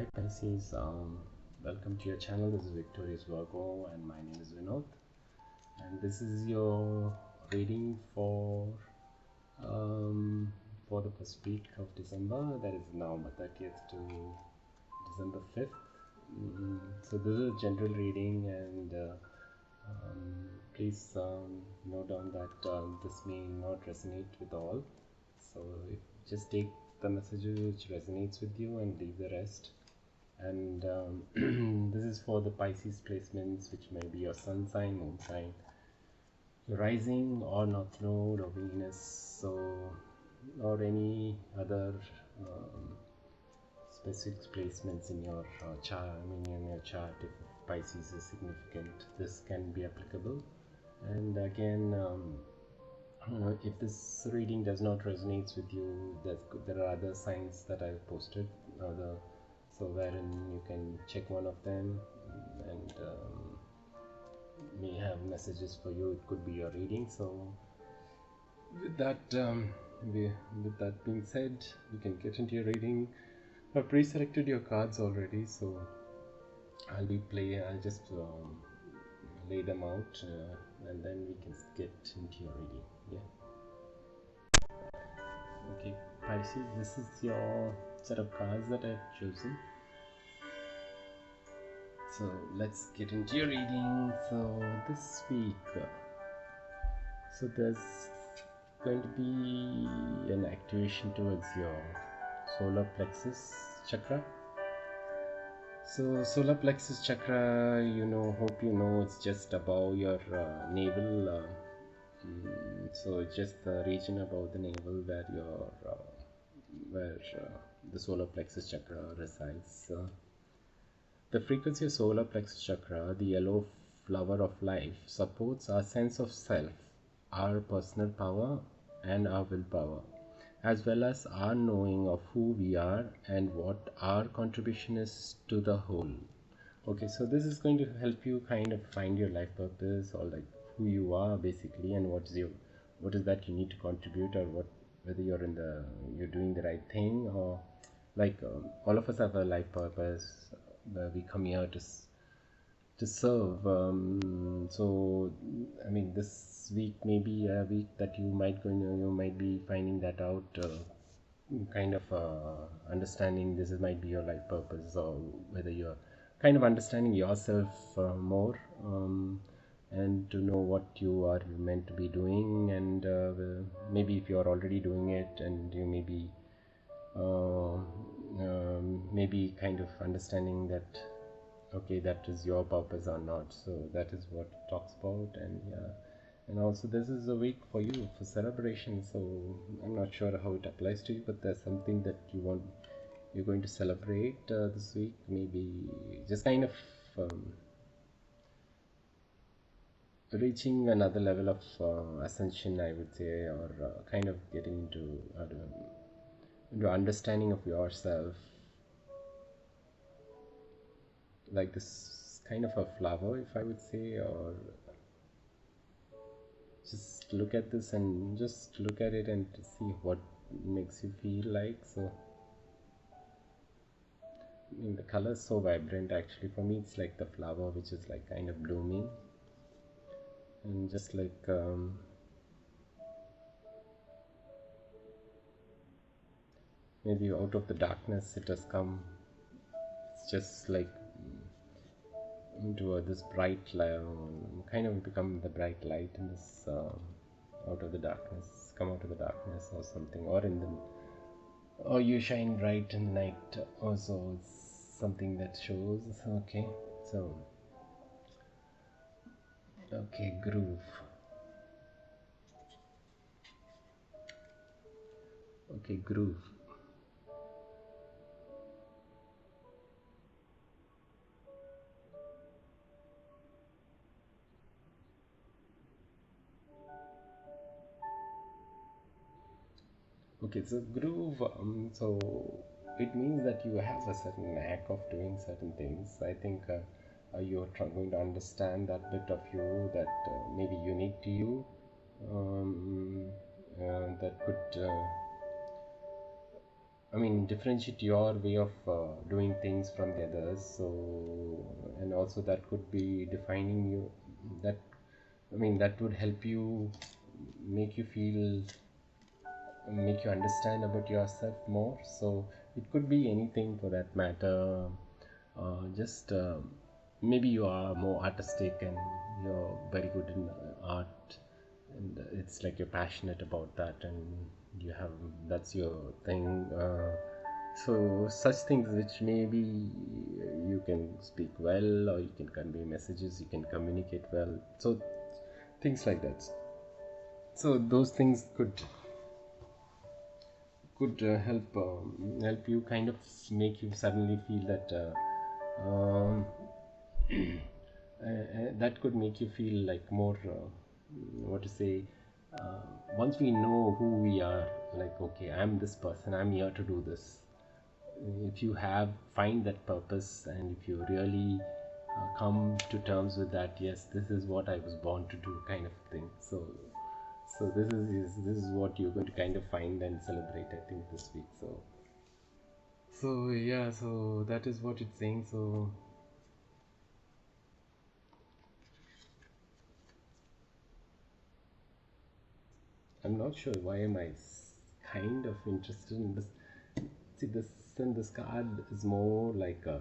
Hi Pisces, welcome to your channel. This is Victorious Virgo and my name is Vinoth, and this is your reading for the first week of December, that is November 30th to December 5th. So this is a general reading, and please note down that this may not resonate with all, so just take the messages which resonates with you and leave the rest. And this is for the Pisces placements, which may be your sun sign, moon sign, your rising or north node or Venus, or any other specific placements in your chart. In your chart, if Pisces is significant, this can be applicable. And again, if this reading does not resonate with you, there are other signs that I've posted, so wherein you can check one of them and may have messages for you. It could be your reading. So with that being said, you can get into your reading. I've pre-selected your cards already, so I'll just lay them out, and then we can get into your reading. Okay, Pisces, this is your set of cards that I've chosen. So let's get into your reading. So this week, so there's going to be an activation towards your solar plexus chakra. So solar plexus chakra, hope you know, it's just above your navel. So it's just the region above the navel where the solar plexus chakra resides. The frequency of solar plexus chakra, the yellow flower of life, supports our sense of self, our personal power and our willpower, as well as our knowing of who we are and what our contribution is to the whole. Okay, so this is going to help you kind of find your life purpose, or like who you are basically, and what is that you need to contribute, or whether you're doing the right thing, or like all of us have a life purpose. We come here to serve. So I mean, this week may be a week that you might be finding that out, kind of understanding this might be your life purpose, or whether you're kind of understanding yourself more, and to know what you are meant to be doing, and maybe if you're already doing it, and you maybe kind of understanding that, okay, that is your purpose or not. So that is what it talks about. And also this is a week for you for celebration, so I'm not sure how it applies to you, but there's something that you're going to celebrate this week. Maybe just kind of reaching another level of ascension, I would say, or kind of getting into understanding of yourself, like this kind of a flower, if I would say. Or just look at this and just look at it and see what makes you feel like. So I mean, the color is so vibrant. Actually, for me, it's like the flower which is like kind of blooming, and just like maybe out of the darkness it has come. It's just like into this bright light, kind of become the bright light in this out of the darkness, come out of the darkness or something, or you shine bright in the night also. It's something that shows. Okay, so groove. Okay, groove. Okay, so groove, so it means that you have a certain knack of doing certain things. I think you're going to understand that bit of you that may be unique to you, that could I mean, differentiate your way of doing things from the others. So, and also that could be defining you. That, I mean, that would help you, make you feel, make you understand about yourself more. So it could be anything for that matter. Just maybe you are more artistic and you're very good in art, and it's like you're passionate about that, and you have, that's your thing. So such things which maybe you can speak well, or you can convey messages, you can communicate well, so things like that. So those things could help you, kind of make you suddenly feel that um, that could make you feel like more what to say, uh, once we know who we are, like, okay, I'm this person, I'm here to do this. If you have find that purpose, and if you really come to terms with that, yes, this is what I was born to do, kind of thing. So this is what you're going to kind of find and celebrate, I think, this week. So yeah, so that is what it's saying. So I'm not sure why am I kind of interested in this. See, this card is more like uh,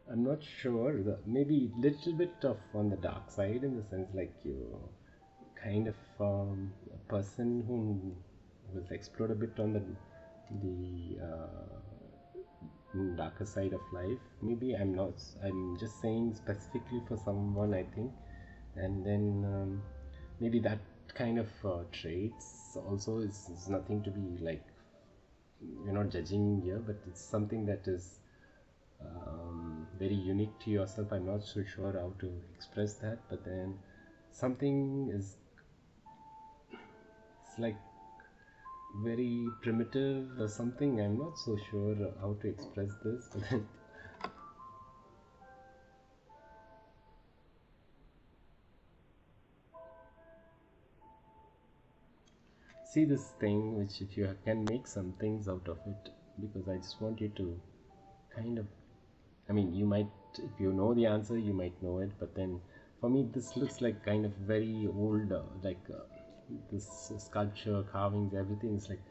I'm not sure. Maybe little bit of on the dark side, in the sense like you kind of a person who was explored a bit on the darker side of life. Maybe I'm not. I'm just saying specifically for someone, I think, and then maybe that kind of traits also is nothing to be like. You're not judging here, but it's something that is very unique to yourself. I'm not so sure how to express that, but then something is, it's like very primitive or something. I'm not so sure how to express this, but then see this thing, which if you can make some things out of it, because I just want you to kind of, I mean, you might, if you know the answer, you might know it, but then for me, this looks like kind of very old, this sculpture, carvings, everything is like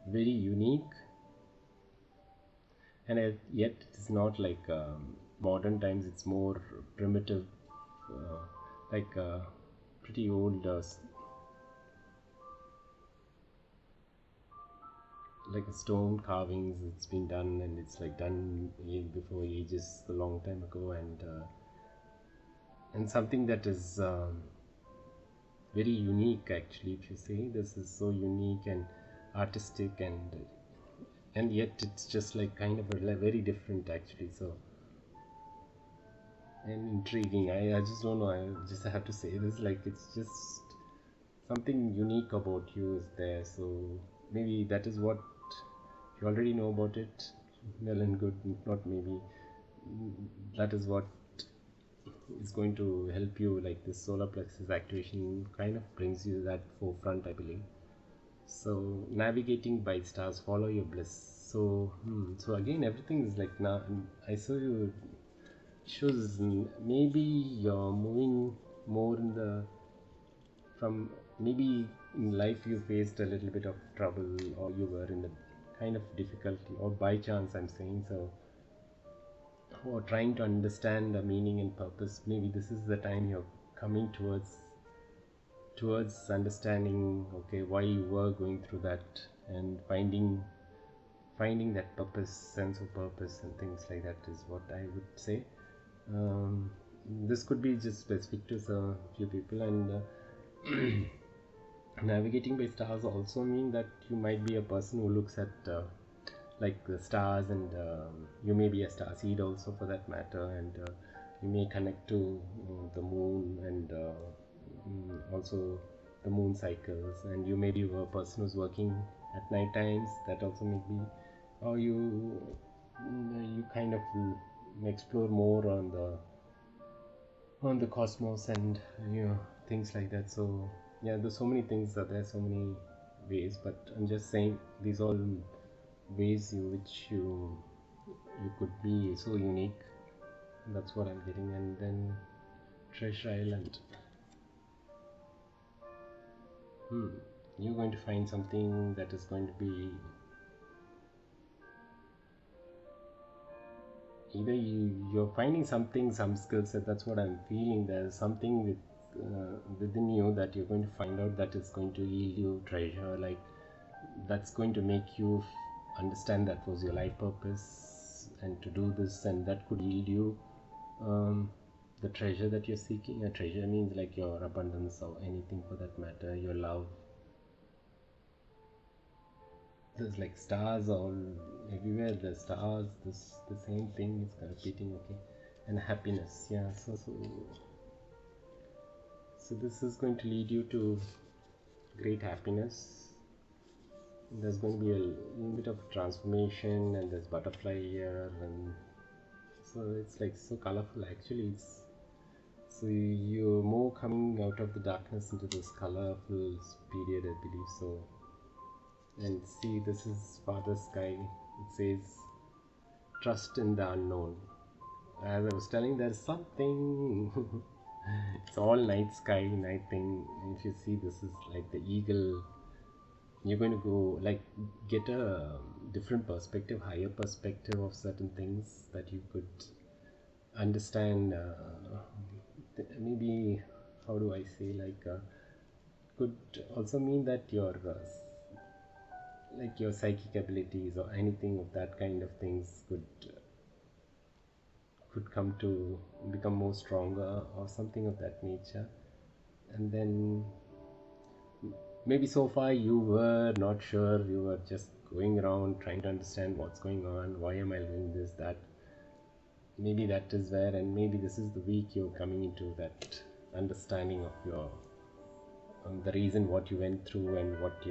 very unique, and yet it is not like modern times. It's more primitive, uh, like pretty old, like a stone carvings. It's been done, and it's like done before ages, a long time ago, and something that is very unique, actually. If you say this is so unique and artistic, and yet it's just like kind of a very different, actually. So, and intriguing. I just don't know, I just have to say this, like, it's just something unique about you is there. So maybe that is what you already know about it, well and good. Not maybe, that is what is going to help you, like this solar plexus activation kind of brings you that forefront, I believe. So navigating by stars, follow your bliss. So so again, everything is like, now I saw you shows, maybe you're moving more in the, from, maybe in life you faced a little bit of trouble, or you were in a kind of difficulty, or by chance, I'm saying, so, or trying to understand the meaning and purpose. Maybe this is the time you're coming towards understanding, okay, why you were going through that, and finding that purpose, sense of purpose, and things like that is what I would say. um, this could be just specific to a few people, and navigating by stars also mean that you might be a person who looks at like the stars, and you may be a star seed also, for that matter, and you may connect to the moon, and also the moon cycles, and you may be a person who's working at night times. That also may be, or you kind of explore more on the cosmos, and things like that. So yeah, there's so many things that there are so many ways, but I'm just saying these all ways which you could be so unique. That's what I'm getting. And then Treasure Island. You're going to find something that is going to be either you're finding something, some skill set. That's what I'm feeling. There's something within you that you're going to find out that is going to yield you treasure, like that's going to make you understand that was your life purpose and to do this, and that could yield you the treasure that you're seeking. A treasure means like your abundance or anything for that matter, your love. There's like stars all everywhere. The stars, the same thing is repeating. Okay, and happiness. Yeah. So this is going to lead you to great happiness. There's going to be a little bit of transformation, and there's butterfly here, and so it's like so colorful. Actually, it's so you're more coming out of the darkness into this colorful period, I believe so. And see, this is Father Sky. It says trust in the unknown. As I was telling, there's something it's all night sky, night thing. If you see, this is like the eagle. You're going to go like get a different perspective, higher perspective of certain things that you could understand. Maybe, how do I say, like could also mean that your like your psychic abilities or anything of that kind of things could come to become more stronger or something of that nature. And then maybe so far you were not sure, you were just going around trying to understand what's going on, why am I doing this, that. Maybe that is where, and maybe this is the week you're coming into that understanding of your the reason what you went through and what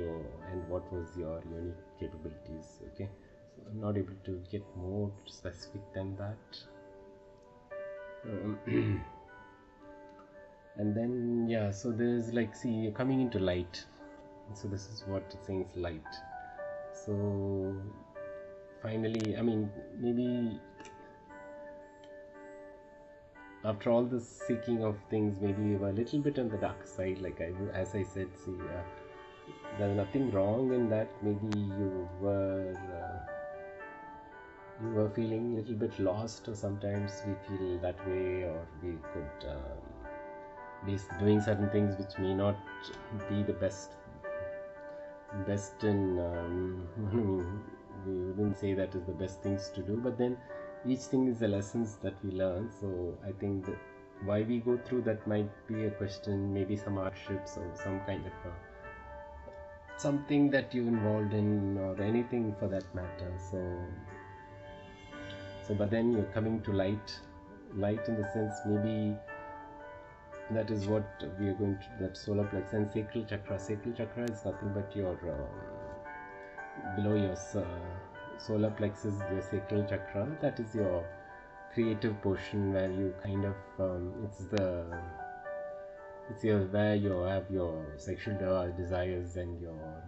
was your unique capabilities. Okay, so I'm not able to get more specific than that. And then yeah, so there's like, see, you're coming into light. So this is what it says, light. So finally, I mean, maybe after all this seeking of things, maybe you were a little bit on the dark side, like as I said. See, there's nothing wrong in that. Maybe you were feeling a little bit lost, or sometimes we feel that way, or we could be doing certain things which may not be the best in we wouldn't say that is the best things to do, but then each thing is the lessons that we learn. So I think that why we go through that might be a question, maybe some hardships or some kind of something that you're involved in, or anything for that matter. So but then you're coming to light in the sense, maybe that is what we are going to, that solar plexus and sacral chakra. Sacral chakra is nothing but your below your solar plexus, your sacral chakra. That is your creative portion, where you kind of it's your where you have your sexual desires, and your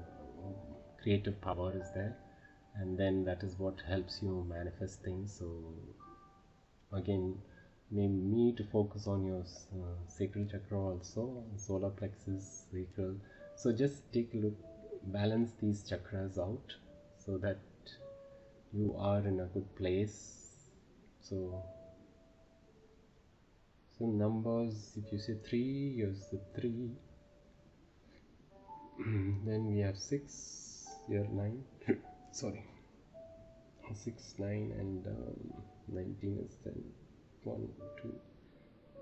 creative power is there, and then that is what helps you manifest things. So again, me to focus on your sacral chakra also, solar plexus, sacral. So just take a look, balance these chakras out so that you are in a good place. So numbers, if you say 3, here's the 3. Then we have 6, here 9. Sorry, 6, 9, and 19 is then 1, 2.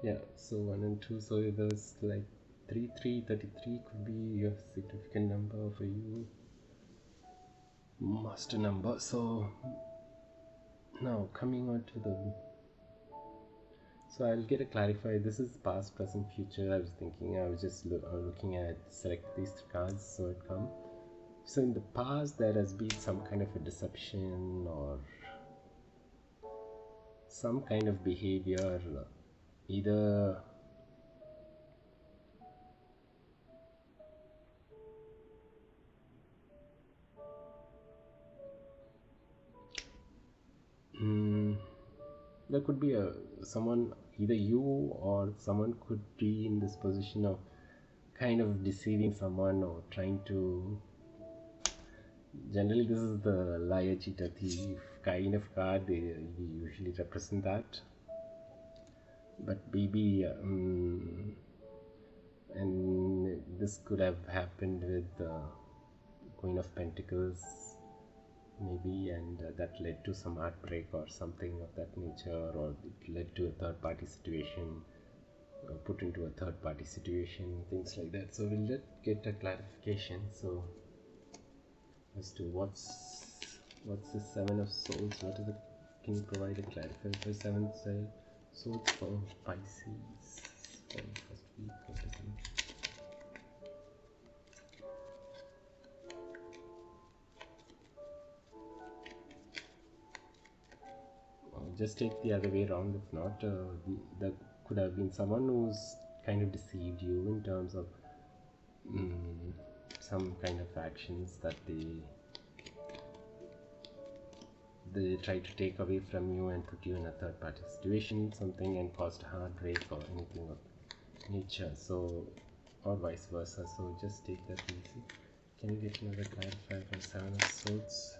Yeah, so 1 and 2. So there's like 3, 33 could be your significant number for you, master number. So now coming on to the, so I'll get a clarify. This is past, present, future. I was thinking, I was just looking at select these 3 cards, so it come. So in the past there has been some kind of a deception or some kind of behavior, either there could be someone, either you or someone could be in this position of kind of deceiving someone or trying to. Generally, this is the liar, cheater, thief kind of card. They usually represent that. But maybe, and this could have happened with Queen of Pentacles, maybe, and that led to some heartbreak or something of that nature, or it led to a third party situation, put into a third party situation, things like that. So we'll get a clarification. So as to what's the Seven of Swords? What is it? Can you provide a clarifier for Seven Swords for Pisces for the first week of December? Just take the other way around. If not, there could have been someone who's kind of deceived you in terms of some kind of actions that they try to take away from you and put you in a third party situation, something, and caused heartbreak or anything of nature. So, or vice versa. So just take that easy. Can you get another clarifier for Seven of Swords?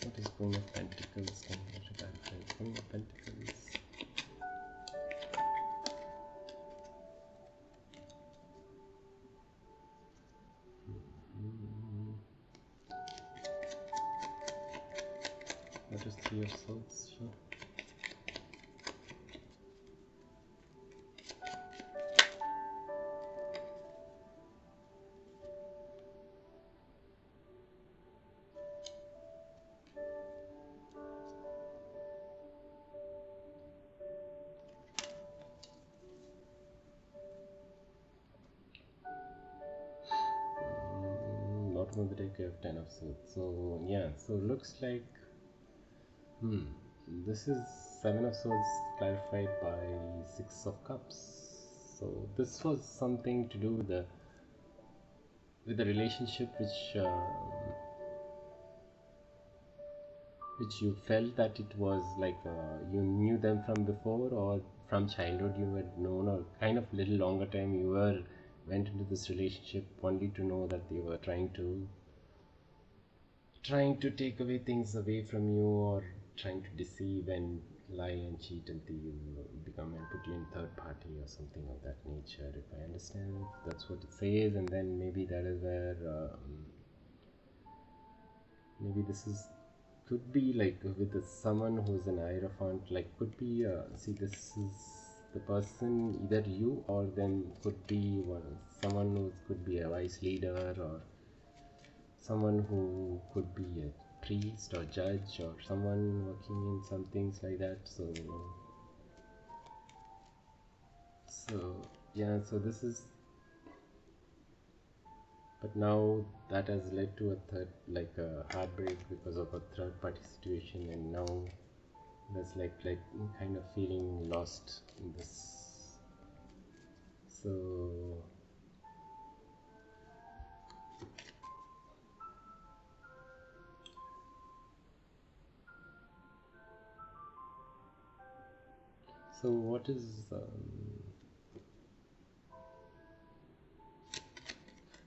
What is Queen of Pentacles? Can you clarify Queen of Pentacles? What is Three of Swords here? Bottom of the deck, you have Ten of Swords. So yeah, so looks like this is Seven of Swords clarified by Six of Cups. So this was something to do with the relationship which you felt that it was like you knew them from before, or from childhood you had known, or kind of little longer time you went into this relationship only to know that they were trying to take away things away from you, or trying to deceive and lie and cheat until you become and put you in third party or something of that nature, if I understand. That's what it says. And then maybe that is where maybe this could be like with someone who's an hierophant, like could be see, this is the person, either you or then could be someone who could be a wise leader, or someone who could be a priest or judge, or someone working in some things like that. So yeah, so this is, but now that has led to a third, like a heartbreak because of a third party situation, and now there's like kind of feeling lost in this. So what is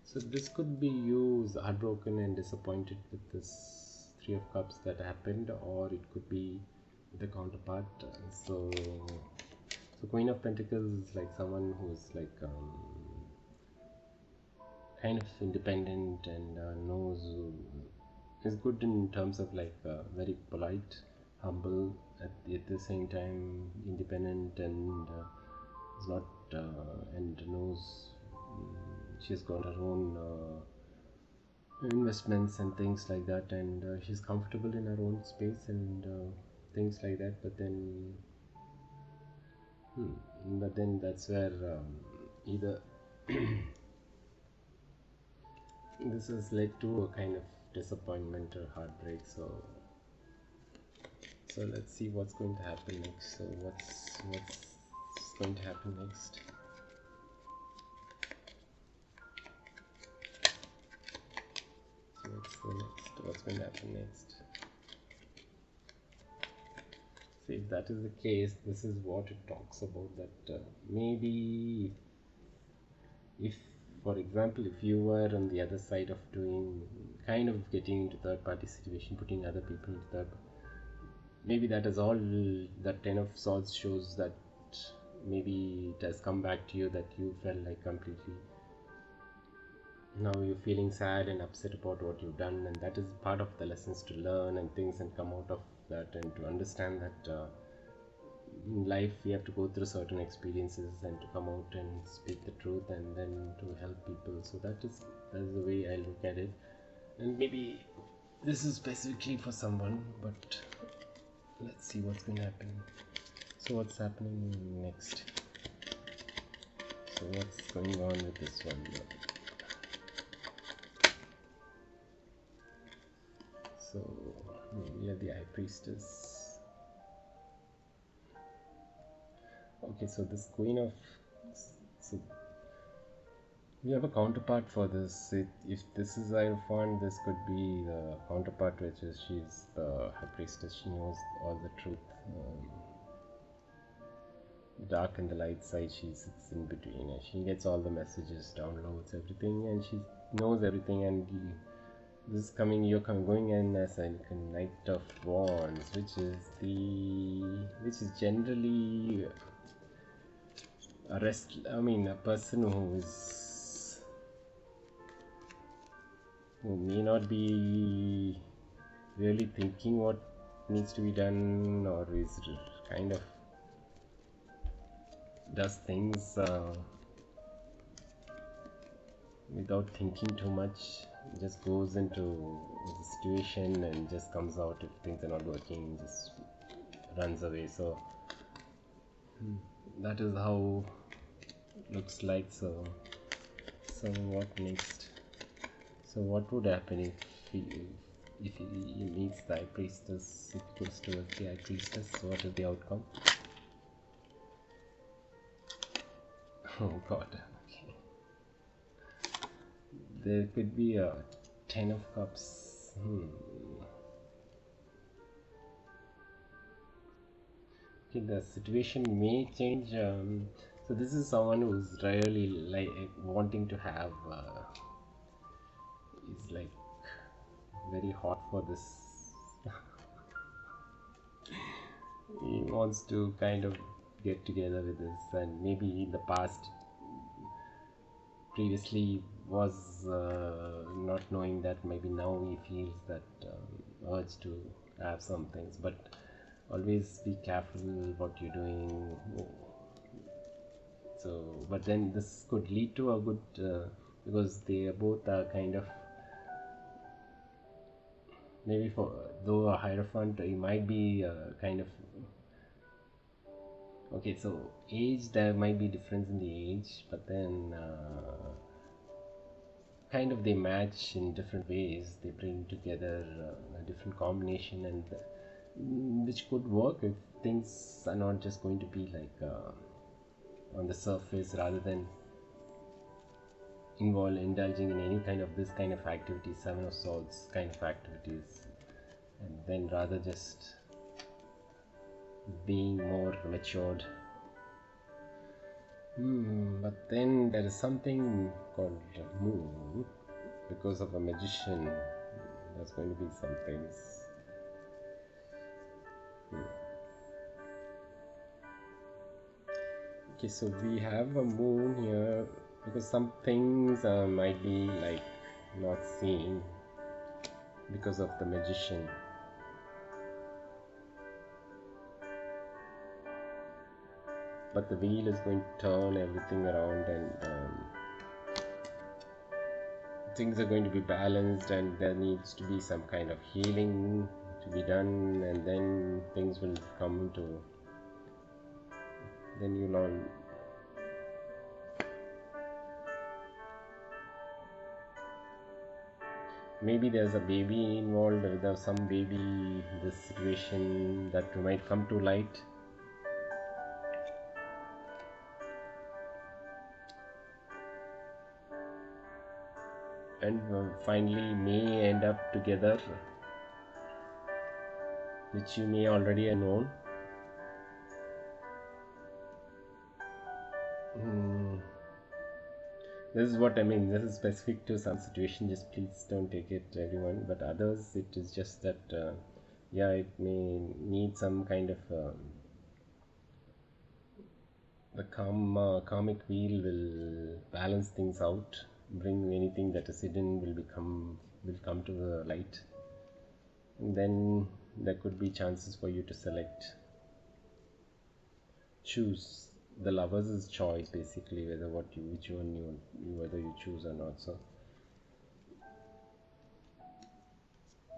so this could be you heartbroken and disappointed with this Three of Cups that happened, or it could be the counterpart. So Queen of Pentacles is like someone who's like kind of independent and knows, is good in terms of like very polite, humble, at the same time independent, and is not and knows she's got her own investments and things like that, and she's comfortable in her own space and things like that. But then that's where either this has led to a kind of disappointment or heartbreak. So let's see what's going to happen next. So what's going to happen next? So what's going to happen next? So if that is the case, this is what it talks about, that maybe if, for example, if you were on the other side of doing, kind of getting into third party situation, putting other people into third, maybe that is all, that 10 of swords shows that maybe it has come back to you, that you felt like completely, now you're feeling sad and upset about what you've done, and that is part of the lessons to learn and things, and come out of that, and to understand that in life we have to go through certain experiences and to come out and speak the truth and then to help people. So that is the way I look at it, and maybe this is specifically for someone, but let's see what's going to happen. So what's happening next? So what's going on with this one? So we have the High Priestess. Okay, so this Queen of, so we have a counterpart for this. If this is Hierophant, this could be the counterpart, which is, she's the High Priestess. She knows all the truth, dark and the light side. She sits in between, and she gets all the messages, downloads everything, and she knows everything. And this is coming, you're going in as a Knight of Wands, which is generally a person who may not be really thinking what needs to be done, or is kind of does things without thinking too much, just goes into the situation and just comes out. If things are not working, just runs away. So that is how it looks like. So what next? So what would happen if he meets the High Priestess? It goes towards the High Priestess. So what is the outcome? Oh God. Okay. There could be a 10 of Cups. Okay, the situation may change. So this is someone who's really like wanting to have. Is like very hot for this. He wants to kind of get together with this, and maybe in the past, previously was not knowing that. Maybe now he feels that urge to have some things, but always be careful what you're doing. So but then this could lead to a good because they both are kind of, maybe for though a Hierophant, he might be kind of, okay, so age, there might be difference in the age, but then kind of they match in different ways. They bring together a different combination, and which could work if things are not just going to be like on the surface, rather than indulging in any kind of this kind of activities, 7 of Swords kind of activities, and then rather just being more matured. But then there is something called Moon, because of a Magician. There's going to be some things. Okay, so we have a Moon here because some things might be like not seen because of the Magician. But the wheel is going to turn everything around, and things are going to be balanced, and there needs to be some kind of healing to be done, and then things will come to, then you'll all, maybe there's a baby involved, there's some baby, this situation that might come to light. And finally may end up together, which you may already have known. This is what I mean. This is specific to some situation. Just please don't take it, everyone. But others, it is just that, yeah, it may need some kind of the karmic wheel will balance things out. Bring anything that is hidden will come to the light. And then there could be chances for you to select, choose. The lovers is choice basically, which one whether you choose or not.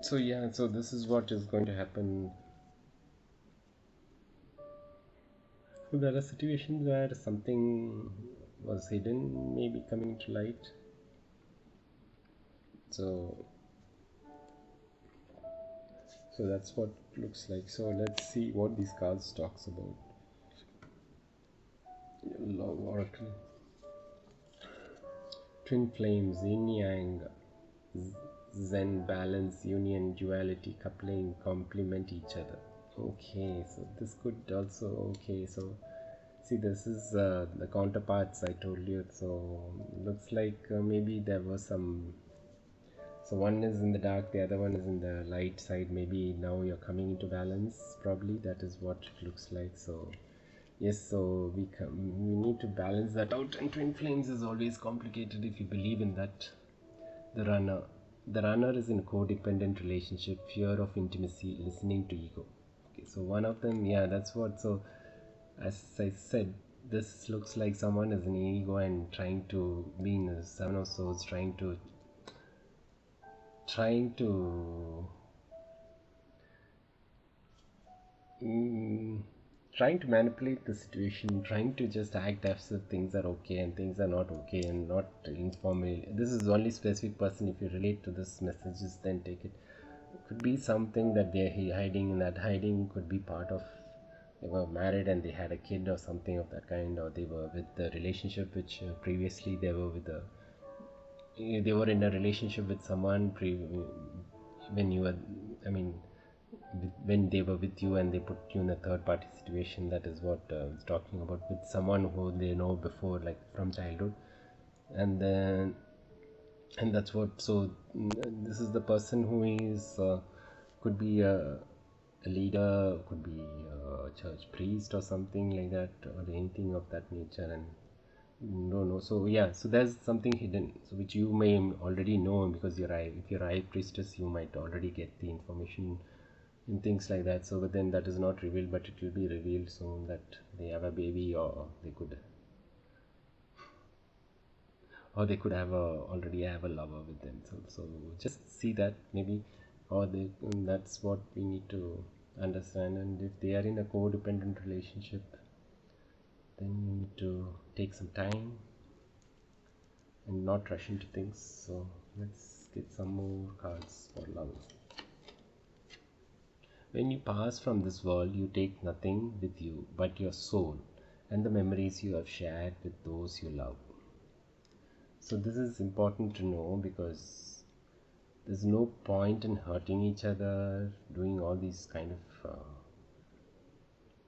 So yeah, so this is what is going to happen. So there are situations where something was hidden, maybe coming to light. So that's what it looks like. So let's see what these cards talks about. Love Oracle. Twin flames, yin yang, zen, balance, union, duality, coupling, complement each other. Okay, so this could also, okay, so see, this is the counterparts I told you. So looks like maybe there was some, so one is in the dark, the other one is in the light side. Maybe now you're coming into balance, probably. That is what it looks like. So yes, so we need to balance that out. And twin flames is always complicated if you believe in that. The runner is in a codependent relationship, fear of intimacy, listening to ego. Okay, so one of them, yeah, that's what. So as I said, this looks like someone is an ego and trying to be in a seven of swords, trying to manipulate the situation, trying to just act as if things are okay and things are not okay, and not informally. This is only specific person. If you relate to this messages, then take it. It could be something that they're hiding, and that hiding could be part of, they were married and they had a kid or something of that kind, or they were with the relationship which previously they were in a relationship with someone when you were, I mean, when they were with you and they put you in a third party situation. That is what it's talking about, with someone who they know before, like from childhood. And then, and that's what, so this is the person who is could be a leader, could be a church priest or something like that, or anything of that nature. And no, so yeah, so there's something hidden, so which you may already know, because if you're a priestess, you might already get the information and things like that. So but then that is not revealed, but it will be revealed soon, that they have a baby, or they could have already have a lover with them. So just see that, maybe, or that's what we need to understand. And if they are in a codependent relationship, then you need to take some time and not rush into things. So let's get some more cards for love. When you pass from this world, you take nothing with you but your soul and the memories you have shared with those you love. So this is important to know, because there's no point in hurting each other, doing all these kind of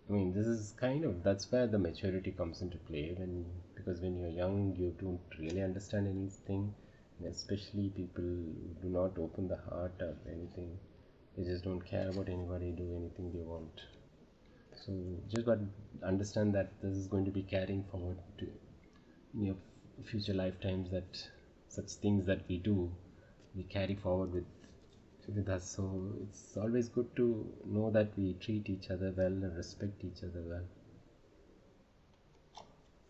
this is kind of, that's where the maturity comes into play, because when you're young, you don't really understand anything, and especially people who do not open the heart or anything. They just don't care about anybody, do anything they want. So just but understand that this is going to be carrying forward to your future lifetimes, that such things that we do, we carry forward with us. So it's always good to know that we treat each other well and respect each other well,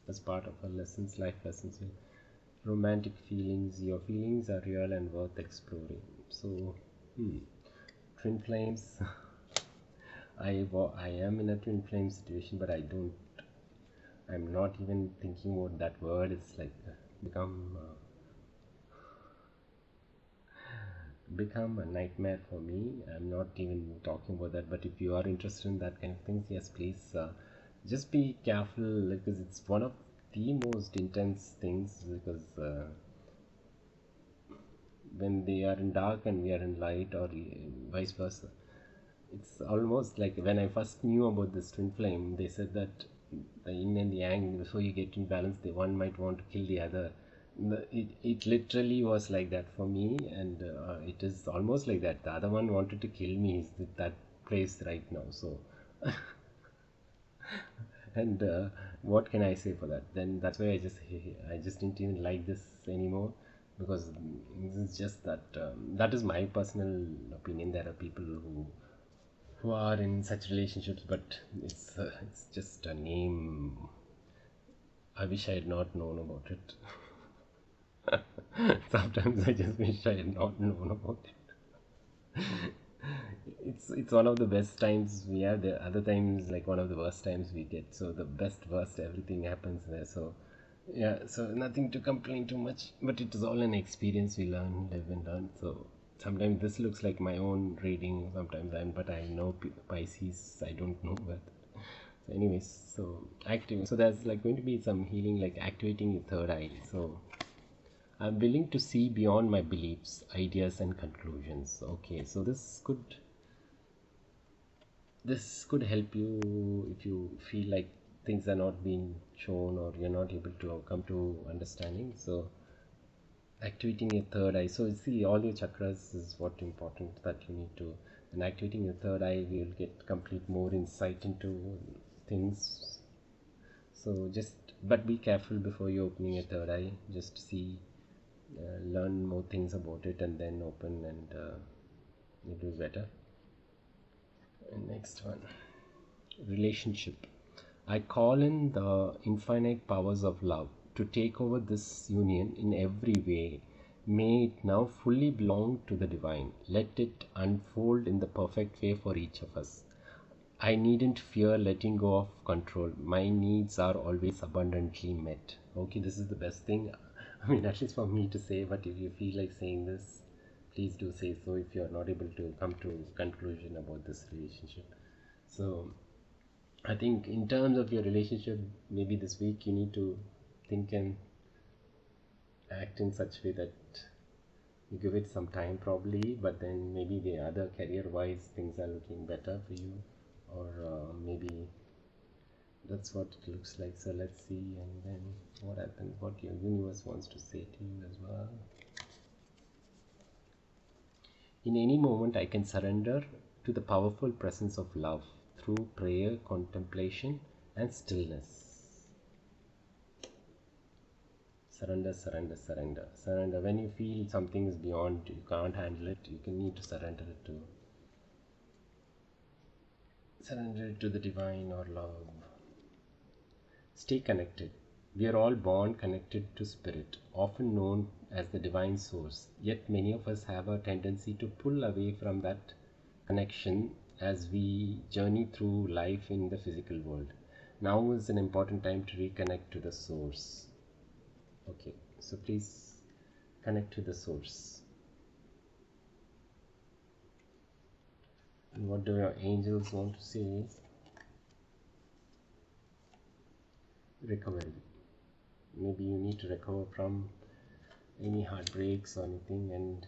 as part of our lessons, life lessons. Romantic feelings, your feelings are real and worth exploring. So twin flames. I am in a twin flame situation, but I'm not even thinking about that word. It's like become become a nightmare for me. I'm not even talking about that, but if you are interested in that kind of things, yes, please just be careful, because it's one of the most intense things, because when they are in dark and we are in light, or vice versa, it's almost like when I first knew about this twin flame, they said that the yin and the yang, before you get in balance, the one might want to kill the other. It literally was like that for me, and it is almost like that. The other one wanted to kill me, is that place right now. So, and what can I say for that? Then that's why I just didn't even like this anymore, because this is just that that is my personal opinion. There are people who are in such relationships, but it's just a name. I wish I had not known about it. Sometimes I just wish I had not known about it. It's one of the best times we have. The other times, like one of the worst times we get. So the best, worst, everything happens there. So yeah, so nothing to complain too much. But it is all an experience we learn, live and learn. So sometimes this looks like my own reading. Sometimes but I know Pisces. I don't know, but so anyways, so active. So there's like going to be some healing, like activating your third eye. So I'm willing to see beyond my beliefs, ideas, and conclusions. Okay, so this could help you if you feel like things are not being shown, or you're not able to come to understanding. So activating your third eye. So you see, all your chakras is what important that you need to. And activating your third eye, we will get complete more insight into things. So but be careful before you opening your third eye. Just see, learn more things about it, and then open, and you'll do better. And next one, relationship. I call in the infinite powers of love to take over this union in every way. May it now fully belong to the divine. Let it unfold in the perfect way for each of us. I needn't fear letting go of control. My needs are always abundantly met. Okay, this is the best thing. I mean, at least for me to say, but if you feel like saying this, please do say so if you are not able to come to conclusion about this relationship. So I think in terms of your relationship, maybe this week you need to think and act in such a way that you give it some time probably, but then maybe the other career wise things are looking better for you, or maybe that's what it looks like. So let's see, and then what happens, what your universe wants to say to you as well. In any moment I can surrender to the powerful presence of love through prayer, contemplation, and stillness. Surrender, surrender, surrender, surrender. When you feel something is beyond, you can't handle it, you can need to surrender it to the divine or love. Stay connected. We are all born connected to spirit, often known as the divine source. Yet many of us have a tendency to pull away from that connection as we journey through life in the physical world. Now is an important time to reconnect to the source. Okay, so please connect to the source. And what do your angels want to say? Recovery. Maybe you need to recover from any heartbreaks or anything, and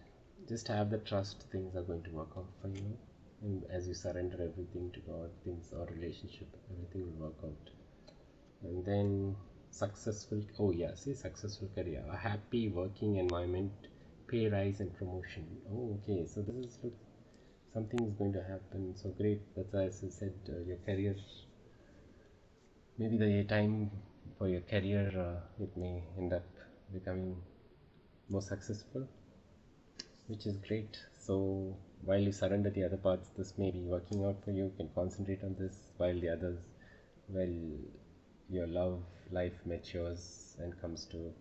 just have the trust things are going to work out for you. And as you surrender everything to God, things or relationship, everything will work out. And then successful, oh yeah, see, successful career, a happy working environment, pay rise and promotion. Oh, okay, so this is, look, something is going to happen. So great. That's why, as I said, your career, maybe the time for your career, it may end up becoming more successful, which is great. So while you surrender the other parts, this may be working out for you. You can concentrate on this, while the others, well, your love life matures and comes back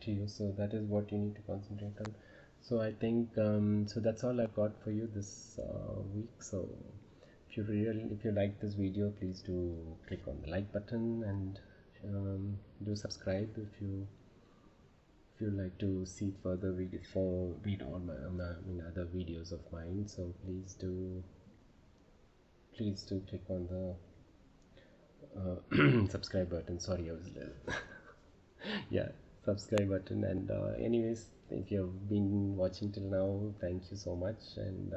to you. So that is what you need to concentrate on. So I think so that's all I've got for you this week. So if you like this video, please do click on the like button, and do subscribe if you if you like to see further videos for read all my other videos of mine, so please do click on the subscribe button. Sorry, I was yeah, subscribe button. And anyways, if you've been watching till now, thank you so much, and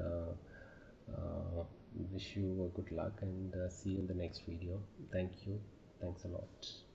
wish you good luck, and see you in the next video. Thank you. Thanks a lot.